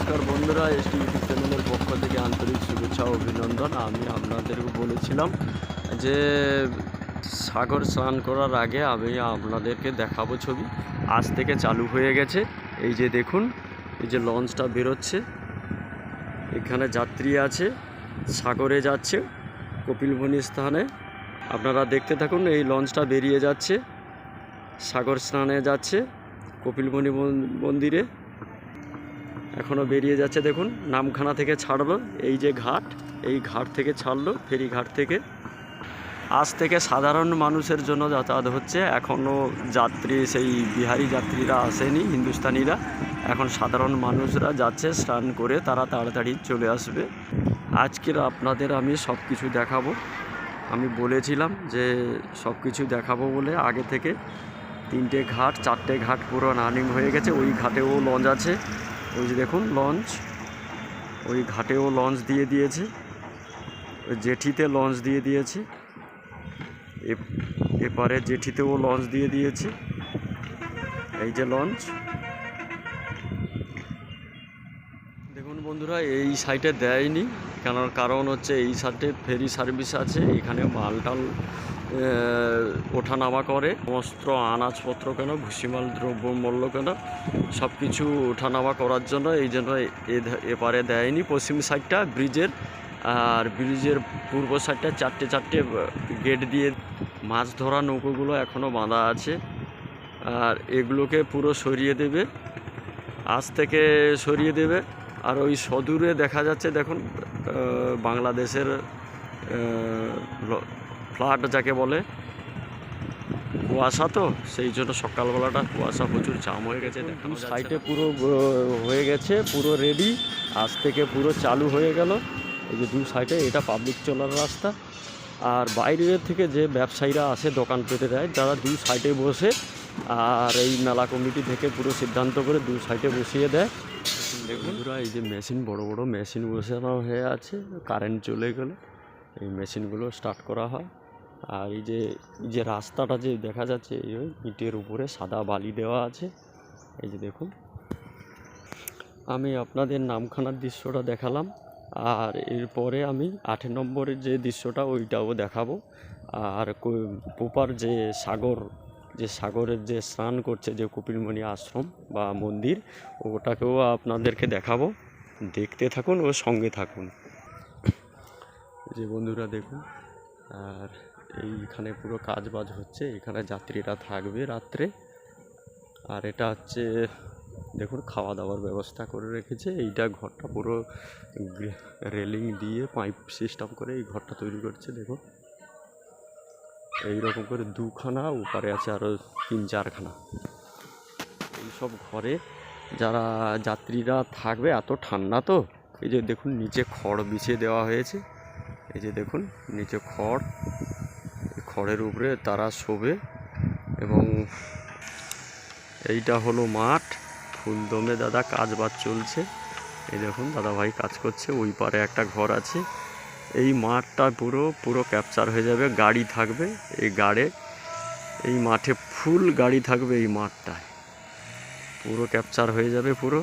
নমস্কার বন্ধুরা, ST YouTube চ্যানেলের পক্ষ থেকে আন্তরিক শুভেচ্ছা ও অভিনন্দন। আমি আপনাদেরকে বলেছিলাম যে সাগর স্নান করার আগে আমি আপনাদেরকে দেখাবো ছবি। আজ থেকে চালু হয়ে গেছে। এই যে দেখুন, এই যে লঞ্চটা বেরোচ্ছে, এখানে যাত্রী আছে, সাগরে যাচ্ছে কপিলমুনি স্থানে। আপনারা দেখতে থাকুন, এই লঞ্চটা বেরিয়ে যাচ্ছে, সাগর স্নানে যাচ্ছে কপিলমুনি মন্দিরে। এখনও বেরিয়ে যাচ্ছে, দেখুন নামখানা থেকে ছাড়লো, এই যে ঘাট, এই ঘাট থেকে ছাড়লো, ফেরিঘাট থেকে। আজ থেকে সাধারণ মানুষের জন্য যাতায়াত হচ্ছে। এখনও যাত্রী, সেই বিহারি যাত্রীরা আসেনি, হিন্দুস্তানিরা। এখন সাধারণ মানুষরা যাচ্ছে, স্নান করে তারা তাড়াতাড়ি চলে আসবে। আজকের আপনাদের আমি সব কিছু দেখাবো। আমি বলেছিলাম যে সব কিছু দেখাবো বলে, আগে থেকে 3টে ঘাট 4টে ঘাট পুরো রানিং হয়ে গেছে। ওই ঘাটেও লঞ্চ আছে, ওই যে দেখুন লঞ্চ, ওই ঘাটেও লঞ্চ দিয়ে দিয়েছে, ওই জেঠিতে লঞ্চ দিয়ে দিয়েছে, এপারে জেঠিতেও লঞ্চ দিয়ে দিয়েছে। এই যে লঞ্চ দেখুন বন্ধুরা, এই সাইডে দেয়নি, কারণ হচ্ছে এই সাইডে ফেরি সার্ভিস আছে, এখানে মালটাল ওঠানামা করে, সমস্ত আনাজপত্র কেন, ভুসিমাল দ্রব্যমূল্য কেন, সব কিছু ওঠানামা করার জন্য, এই জন্য এপারে দেয়নি। পশ্চিম সাইডটা ব্রিজের, আর ব্রিজের পূর্ব সাইডটা 4টে গেট দিয়ে মাছ ধরা নৌকোগুলো এখনও বাঁধা আছে, আর এগুলোকে পুরো সরিয়ে দেবে, আজ থেকে সরিয়ে দেবে। আর ওই সদূরে দেখা যাচ্ছে, দেখুন বাংলাদেশের ফ্লাড যাকে বলে, কুয়াশা, তো সেই জন্য সকালবেলাটা কুয়াশা, প্রচুর জাম হয়ে গেছে। দেখুন সাইডে পুরো হয়ে গেছে, পুরো রেডি, আজ থেকে পুরো চালু হয়ে গেল। এই যে 2 সাইডে, এটা পাবলিক চলার রাস্তা। আর বাইরের থেকে যে ব্যবসায়ীরা আসে, দোকান পেতে দেয়, যারা 2 সাইডে বসে, আর এই মেলা কমিটি থেকে পুরো সিদ্ধান্ত করে 2 সাইডে বসিয়ে দেয়। দেখুন এই যে মেশিন, বড় বড় মেশিন বসানো হয়ে আছে, কারেন্ট চলে গেলে এই মেশিনগুলো স্টার্ট করা হয়। আর এই যে রাস্তাটা যে দেখা যাচ্ছে, এই ইটের উপরে সাদা বালি দেওয়া আছে, এই যে দেখুন। আমি আপনাদের নামখানার দৃশ্যটা দেখালাম, আর এরপরে আমি 8 নম্বরের যে দৃশ্যটা, ওইটাও দেখাবো। আর পোপার যে সাগরের যে স্নান করছে, যে কপিলমুনি আশ্রম বা মন্দির, ওটাকেও আপনাদেরকে দেখাবো। দেখতে থাকুন ও সঙ্গে থাকুন। যে বন্ধুরা দেখুন, আর এইখানে পুরো কাজবাজ হচ্ছে, এখানে যাত্রীরা থাকবে রাত্রে। আর এটা হচ্ছে দেখুন, খাওয়া দাওয়ার ব্যবস্থা করে রেখেছে। এইটা ঘরটা পুরো রেলিং দিয়ে পাইপ সিস্টেম করে এই ঘরটা তৈরি করছে। দেখুন এইরকম করে 2খানা, উপরে আছে আরও 3-4খানা। এইসব ঘরে যারা যাত্রীরা থাকবে, এত ঠান্ডা তো, এই যে দেখুন নিচে খড় বিছিয়ে দেওয়া হয়েছে, এই যে দেখুন নিচে খড়, খড়ের উপরে তারা শোবে। এবং এইটা হলো মাঠ, ফুলদমে দাদা কাজবাজ চলছে। এই দেখুন দাদা ভাই কাজ করছে, ওই পারে একটা ঘর আছে। এই মাঠটা পুরো ক্যাপচার হয়ে যাবে, গাড়ি থাকবে এই মাঠে, ফুল গাড়ি থাকবে এই মাঠটায়, পুরো ক্যাপচার হয়ে যাবে পুরো।